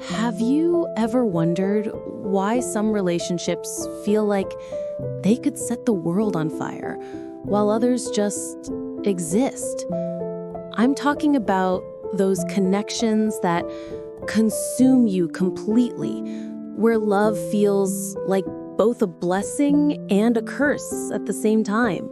Have you ever wondered why some relationships feel like they could set the world on fire, while others just exist? I'm talking about those connections that consume you completely, where love feels like both a blessing and a curse at the same time.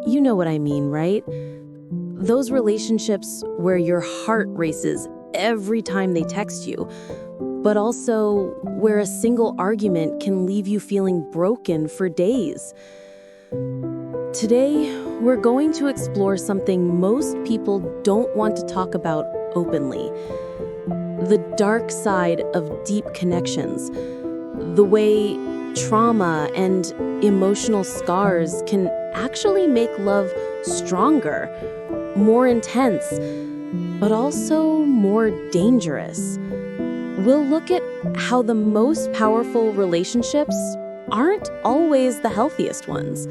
You know what I mean, right? Those relationships where your heart races every time they text you, but also where a single argument can leave you feeling broken for days. Today, we're going to explore something most people don't want to talk about openly: the dark side of deep connections, the way trauma and emotional scars can actually make love stronger, more intense, but also more dangerous. We'll look at how the most powerful relationships aren't always the healthiest ones,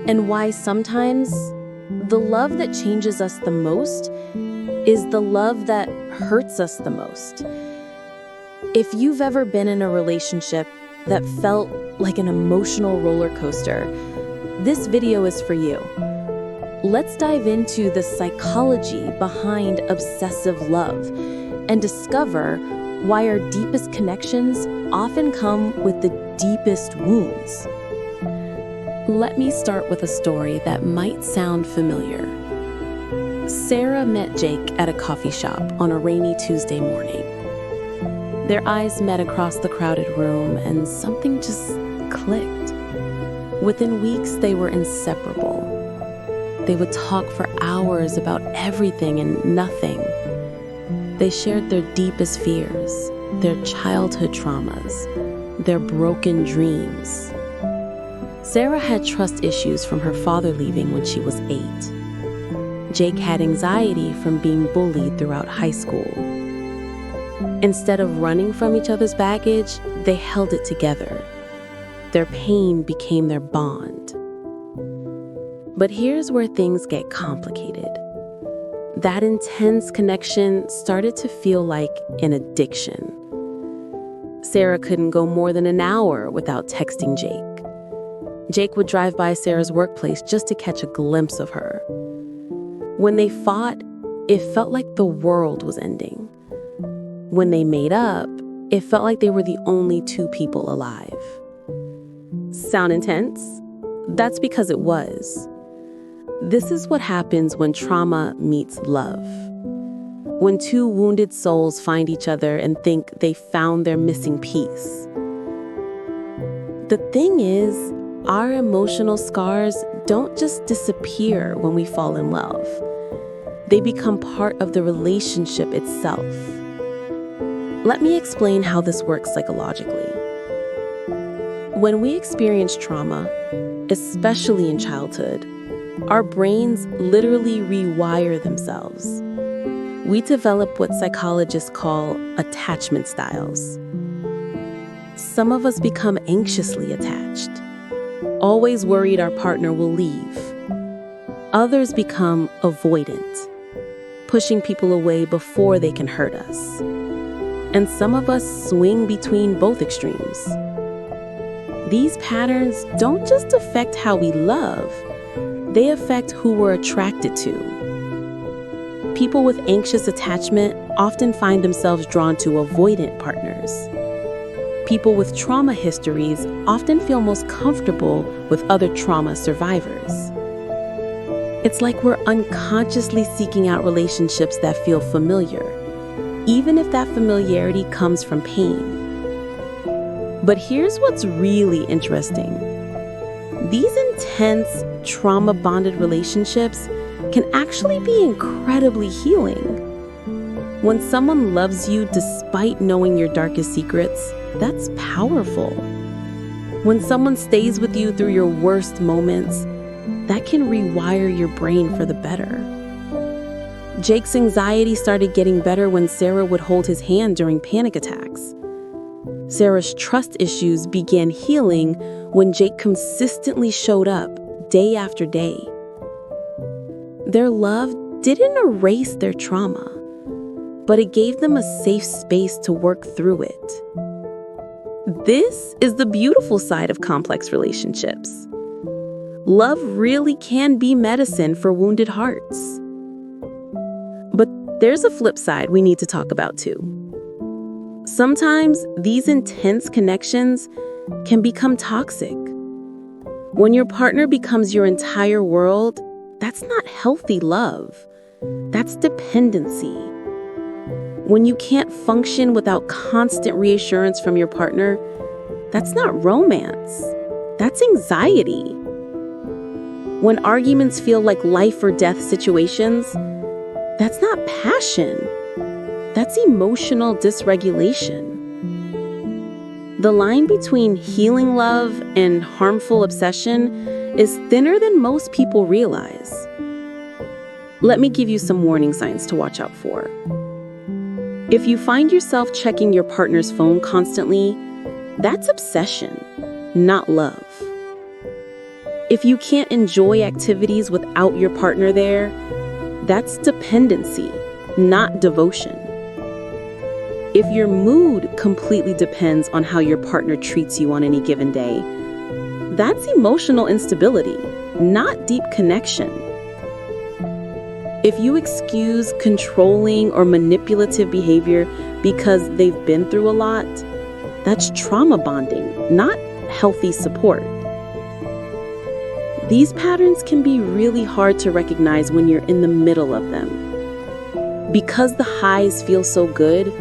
and why sometimes the love that changes us the most is the love that hurts us the most. If you've ever been in a relationship that felt like an emotional roller coaster, this video is for you. Let's dive into the psychology behind obsessive love and discover why our deepest connections often come with the deepest wounds. Let me start with a story that might sound familiar. Sarah met Jake at a coffee shop on a rainy Tuesday morning. Their eyes met across the crowded room and something just clicked. Within weeks, they were inseparable. They would talk for hours about everything and nothing. They shared their deepest fears, their childhood traumas, their broken dreams. Sarah had trust issues from her father leaving when she was 8. Jake had anxiety from being bullied throughout high school. Instead of running from each other's baggage, they held it together. Their pain became their bond. But here's where things get complicated. That intense connection started to feel like an addiction. Sarah couldn't go more than an hour without texting Jake. Jake would drive by Sarah's workplace just to catch a glimpse of her. When they fought, it felt like the world was ending. When they made up, it felt like they were the only two people alive. Sound intense? That's because it was. This is what happens when trauma meets love. When two wounded souls find each other and think they found their missing piece. The thing is, our emotional scars don't just disappear when we fall in love. They become part of the relationship itself. Let me explain how this works psychologically. When we experience trauma, especially in childhood, our brains literally rewire themselves. We develop what psychologists call attachment styles. Some of us become anxiously attached, always worried our partner will leave. Others become avoidant, pushing people away before they can hurt us. And some of us swing between both extremes. These patterns don't just affect how we love, they affect who we're attracted to. People with anxious attachment often find themselves drawn to avoidant partners. People with trauma histories often feel most comfortable with other trauma survivors. It's like we're unconsciously seeking out relationships that feel familiar, even if that familiarity comes from pain. But here's what's really interesting. These intense, trauma-bonded relationships can actually be incredibly healing. When someone loves you despite knowing your darkest secrets, that's powerful. When someone stays with you through your worst moments, that can rewire your brain for the better. Jake's anxiety started getting better when Sarah would hold his hand during panic attacks. Sarah's trust issues began healing when Jake consistently showed up day after day. Their love didn't erase their trauma, but it gave them a safe space to work through it. This is the beautiful side of complex relationships. Love really can be medicine for wounded hearts. But there's a flip side we need to talk about too. Sometimes these intense connections can become toxic. When your partner becomes your entire world, that's not healthy love. That's dependency. When you can't function without constant reassurance from your partner, that's not romance. That's anxiety. When arguments feel like life or death situations, that's not passion. That's emotional dysregulation. The line between healing love and harmful obsession is thinner than most people realize. Let me give you some warning signs to watch out for. If you find yourself checking your partner's phone constantly, that's obsession, not love. If you can't enjoy activities without your partner there, that's dependency, not devotion. If your mood completely depends on how your partner treats you on any given day, that's emotional instability, not deep connection. If you excuse controlling or manipulative behavior because they've been through a lot, that's trauma bonding, not healthy support. These patterns can be really hard to recognize when you're in the middle of them. Because the highs feel so good,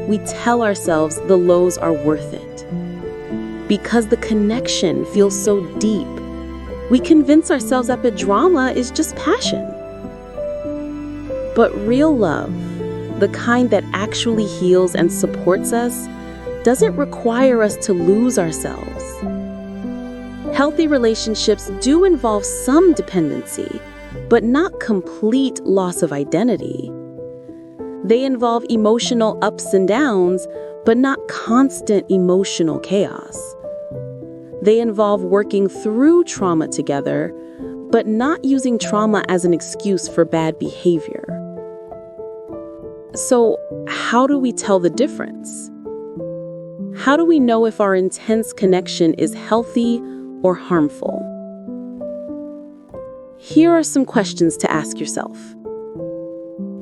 we tell ourselves the lows are worth it. Because the connection feels so deep, we convince ourselves that the drama is just passion. But real love, the kind that actually heals and supports us, doesn't require us to lose ourselves. Healthy relationships do involve some dependency, but not complete loss of identity. They involve emotional ups and downs, but not constant emotional chaos. They involve working through trauma together, but not using trauma as an excuse for bad behavior. So, how do we tell the difference? How do we know if our intense connection is healthy or harmful? Here are some questions to ask yourself.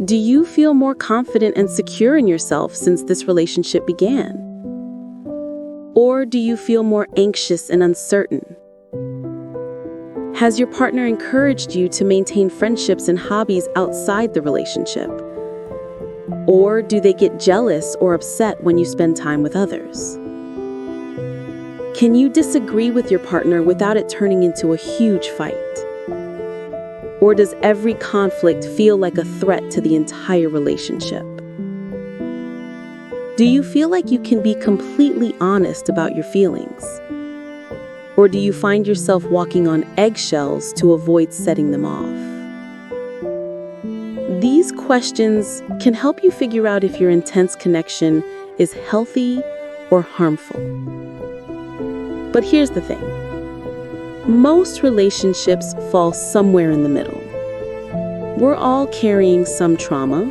Do you feel more confident and secure in yourself since this relationship began? Or do you feel more anxious and uncertain? Has your partner encouraged you to maintain friendships and hobbies outside the relationship? Or do they get jealous or upset when you spend time with others? Can you disagree with your partner without it turning into a huge fight? Or does every conflict feel like a threat to the entire relationship? Do you feel like you can be completely honest about your feelings? Or do you find yourself walking on eggshells to avoid setting them off? These questions can help you figure out if your intense connection is healthy or harmful. But here's the thing. Most relationships fall somewhere in the middle. We're all carrying some trauma.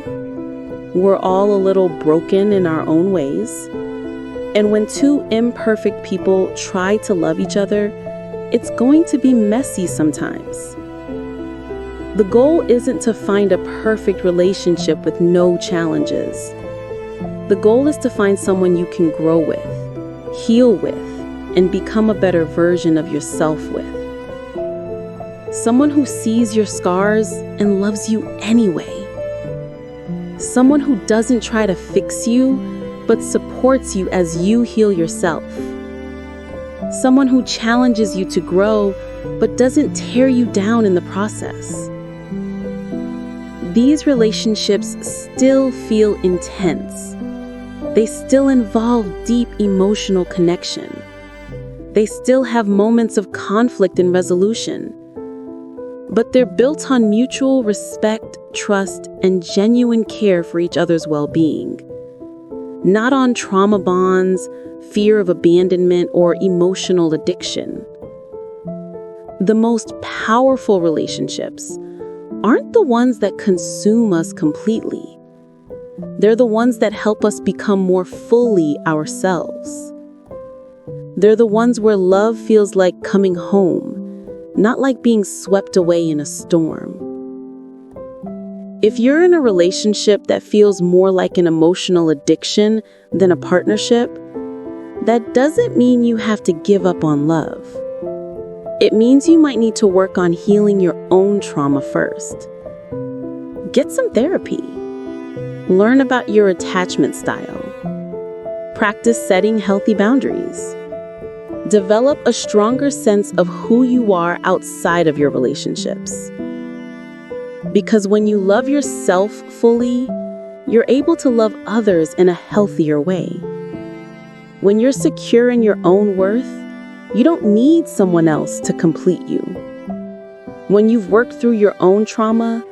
We're all a little broken in our own ways. And when two imperfect people try to love each other, it's going to be messy sometimes. The goal isn't to find a perfect relationship with no challenges. The goal is to find someone you can grow with, heal with, and become a better version of yourself with. Someone who sees your scars and loves you anyway. Someone who doesn't try to fix you, but supports you as you heal yourself. Someone who challenges you to grow, but doesn't tear you down in the process. These relationships still feel intense. They still involve deep emotional connection. They still have moments of conflict and resolution. But they're built on mutual respect, trust, and genuine care for each other's well-being. Not on trauma bonds, fear of abandonment, or emotional addiction. The most powerful relationships aren't the ones that consume us completely. They're the ones that help us become more fully ourselves. They're the ones where love feels like coming home, not like being swept away in a storm. If you're in a relationship that feels more like an emotional addiction than a partnership, that doesn't mean you have to give up on love. It means you might need to work on healing your own trauma first. Get some therapy. Learn about your attachment style. Practice setting healthy boundaries. Develop a stronger sense of who you are outside of your relationships. Because when you love yourself fully, you're able to love others in a healthier way. When you're secure in your own worth, you don't need someone else to complete you. When you've worked through your own trauma,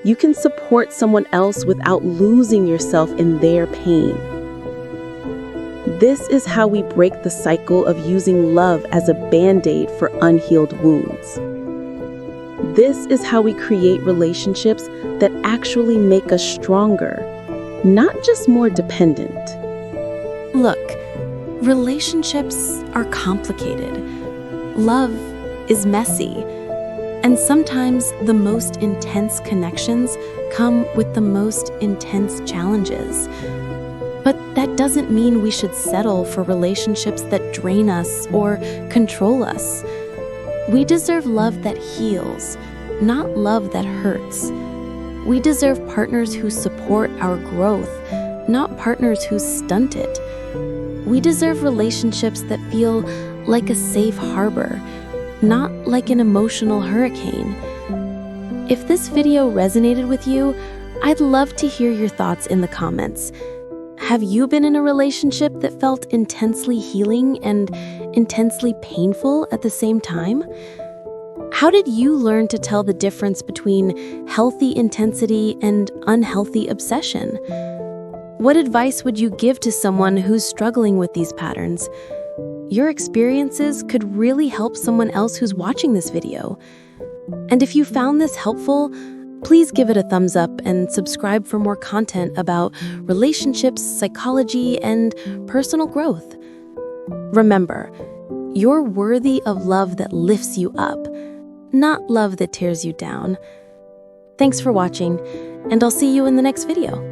you can support someone else without losing yourself in their pain. This is how we break the cycle of using love as a band-aid for unhealed wounds. This is how we create relationships that actually make us stronger, not just more dependent. Look, relationships are complicated. Love is messy. And sometimes the most intense connections come with the most intense challenges. But that doesn't mean we should settle for relationships that drain us or control us. We deserve love that heals, not love that hurts. We deserve partners who support our growth, not partners who stunt it. We deserve relationships that feel like a safe harbor, not like an emotional hurricane. If this video resonated with you, I'd love to hear your thoughts in the comments. Have you been in a relationship that felt intensely healing and intensely painful at the same time? How did you learn to tell the difference between healthy intensity and unhealthy obsession? What advice would you give to someone who's struggling with these patterns? Your experiences could really help someone else who's watching this video. And if you found this helpful, please give it a thumbs up and subscribe for more content about relationships, psychology, and personal growth. Remember, you're worthy of love that lifts you up, not love that tears you down. Thanks for watching, and I'll see you in the next video.